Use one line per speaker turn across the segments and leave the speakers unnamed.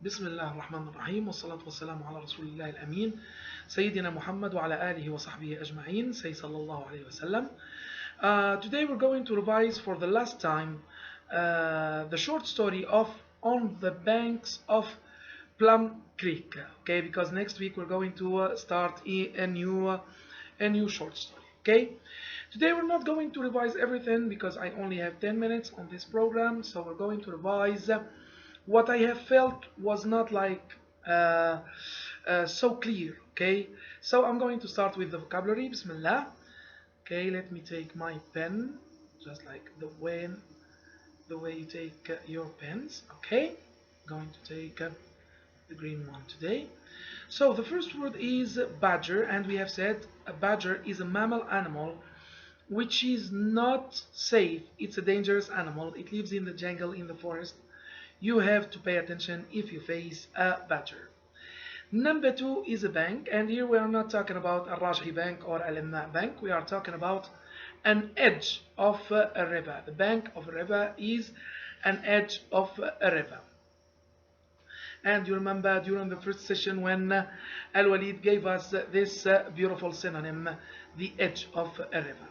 بسم الله الرحمن الرحيم والصلاة والسلام على رسول الله الأمين سيدنا محمد وعلى آله وصحبه أجمعين say sallallahu alayhi wa sallam. Today we're going to revise for the last time the short story of On the Banks of Plum Creek, okay, because next week we're going to start a new short story, okay. Today we're not going to revise everything because I only have 10 minutes on this program, so we're going to revise what I have felt was not like so clear, okay. So I'm going to start with the vocabulary. Bismillah. Okay, let me take my pen, just like the way you take your pens. Okay, going to take the green one today. So the first word is badger, and we have said a badger is a mammal animal which is not safe. It's a dangerous animal. It lives in the jungle, in the forest. You have to pay attention if you face a badger. Number two is a bank, and here we are not talking about a Rajhi Bank or Al Imna Bank. We are talking about an edge of a river. The bank of a river is an edge of a river. And you remember during the first session when Al Walid gave us this beautiful synonym, the edge of a river.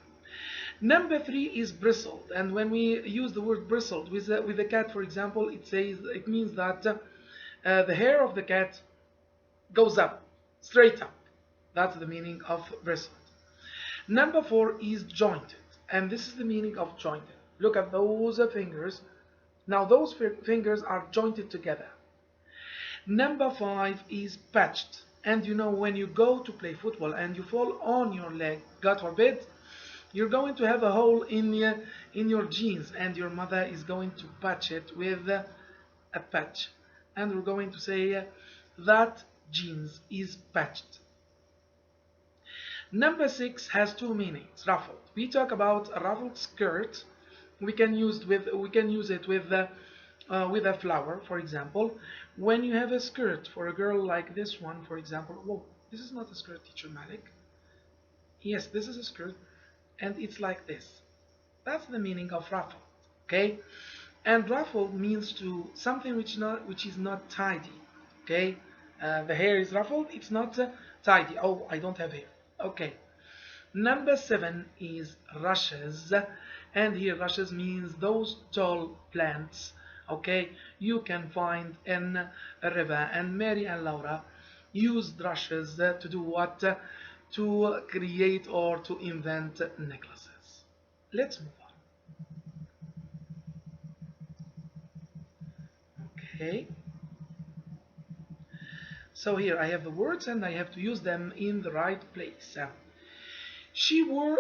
Number three is bristled, and when we use the word bristled with a cat, for example, it means that the hair of the cat goes up, straight up. That's the meaning of bristled. Number four is jointed, and this is the meaning of jointed. Look at those fingers. Now those fingers are jointed together. Number five is patched, and you know when you go to play football and you fall on your leg, God forbid, you're going to have a hole in your jeans, and your mother is going to patch it with a patch, and we're going to say that jeans is patched. Number six has two meanings. Ruffled. We talk about a ruffled skirt. We can use it with a flower, for example. When you have a skirt for a girl like this one, for example. Whoa, this is not a skirt, Teacher Malik. Yes, this is a skirt, and it's like this. That's the meaning of ruffled. Okay, and ruffled means to something which is not tidy. Okay, the hair is ruffled. It's not tidy. Oh, I don't have hair. Okay. Number seven is rushes, and here rushes means those tall plants. Okay, you can find in a river, and Mary and Laura used rushes to do what? To create or to invent necklaces. Let's move on. Okay, so here I have the words and I have to use them in the right place. She wore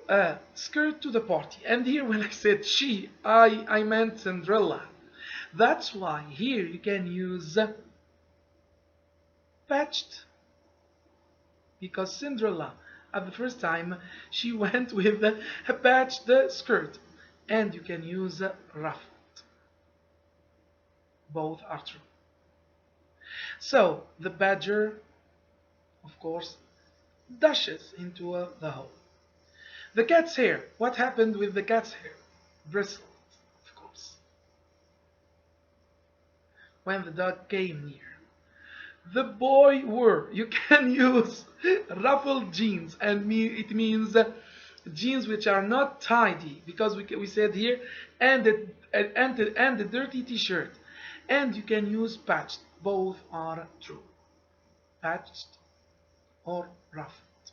a skirt to the party, and here when I said she, I meant Cinderella. That's why here you can use patched, because Cinderella at the first time she went with a patched skirt, and you can use ruffled. Both are true. So the badger, of course, dashes into the hole. The cat's hair. What happened with the cat's hair? Bristled, of course, when the dog came near. The boy wore. You can use ruffled jeans, and it means jeans which are not tidy, because we said here, and the dirty T-shirt. And you can use patched. Both are true. Patched or ruffled.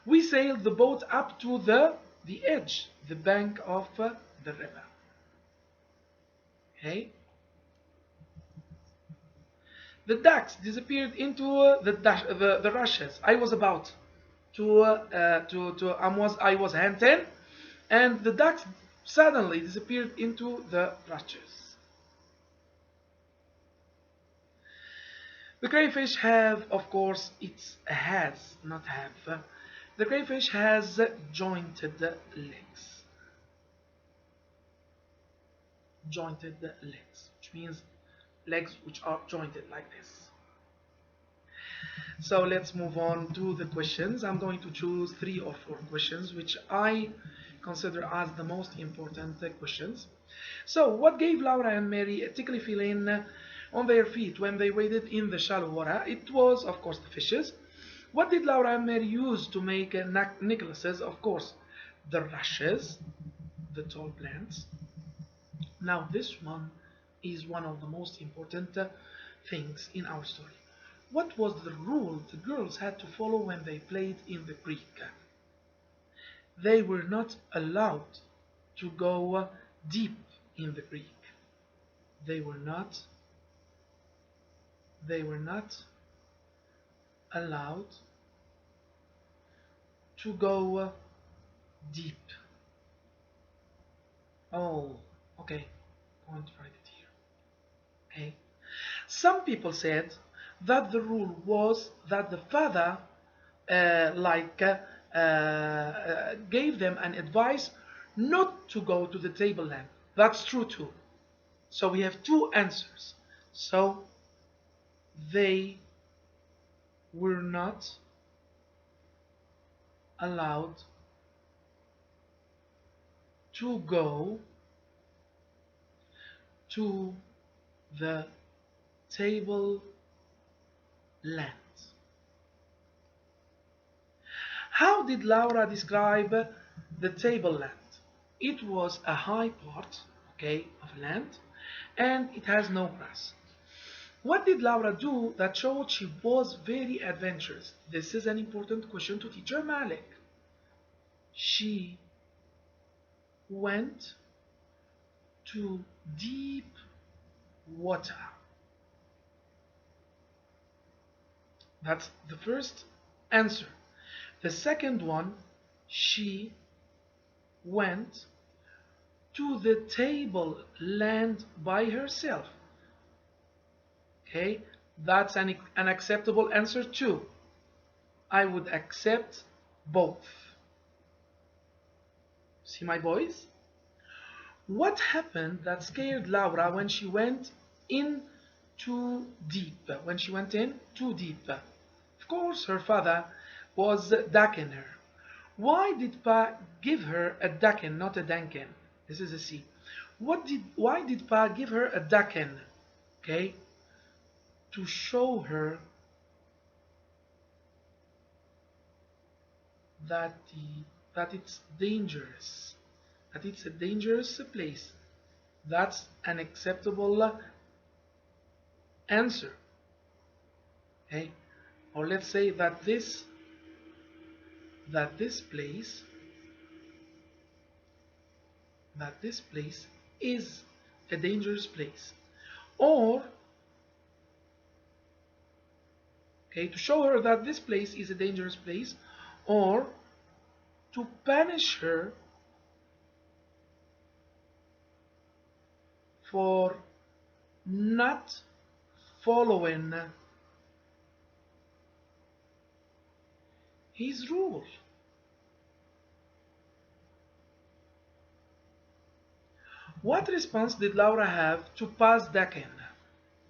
We sailed the boat up to the edge, the bank of the river. Okay. The ducks disappeared into the rushes. I was about I was hand 10, and the ducks suddenly disappeared into the rushes. The crayfish have, of course, has, not have. The crayfish has jointed legs. Jointed legs, which means legs which are jointed like this. So let's move on to the questions. I'm going to choose 3 or 4 questions which I consider as the most important questions. So, what gave Laura and Mary a tickly feeling on their feet when they waded in the shallow water? It was, of course, the fishes. What did Laura and Mary use to make necklaces? Of course, the rushes, the tall plants. Now, this one is one of the most important things in our story. What was the rule the girls had to follow when they played in the creek? They were not allowed to go deep in the creek. They were not allowed to go deep. Oh, okay. I'm going to write it here. Okay. Some people said that the rule was that the father gave them an advice not to go to the tableland. That's true too. So we have two answers. So they were not allowed to go to the tableland. How did Laura describe the tableland? It was a high part, okay, of land, and it has no grass. What did Laura do that showed she was very adventurous? This is an important question to teacher Malik. She went to deep water. That's the first answer. The second one, she went to the tableland by herself. Okay, that's an acceptable answer too. I would accept both. See my boys? What happened that scared Laura when she went in too deep? When she went in too deep? Of course, her father was ducking her. Why did Pa give her a ducking, not a dunking? This is a C. Why did Pa give her a ducking? Okay, to show her that it's dangerous, that it's a dangerous place. That's an acceptable answer. Okay, or let's say that this place is a dangerous place. Or okay, to show her that this place is a dangerous place, or to punish her for not following his rule. What response did Laura have to Pa's ducking?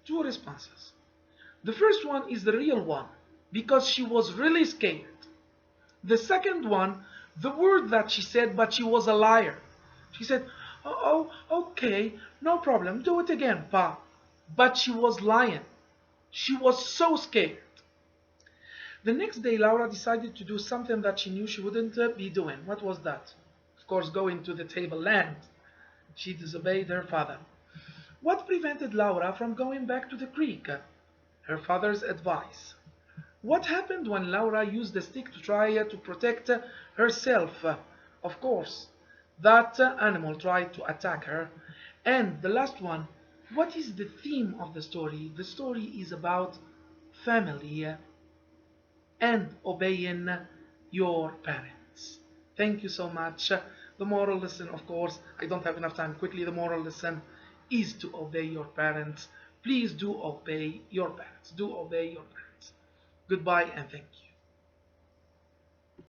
Two responses. The first one is the real one, because she was really scared. The second one, the word that she said, but she was a liar. She said, oh, okay, no problem, do it again, Pa. But she was lying. She was so scared. The next day, Laura decided to do something that she knew she wouldn't be doing. What was that? Of course, going to the tableland. She disobeyed her father. What prevented Laura from going back to the creek? Her father's advice. What happened when Laura used the stick to try to protect herself? Of course, that animal tried to attack her. And the last one, what is the theme of the story? The story is about family and obeying your parents. Thank you so much. The moral lesson, of course, I don't have enough time. Quickly, the moral lesson is to obey your parents. Please do obey your parents. Do obey your parents. Goodbye and thank you.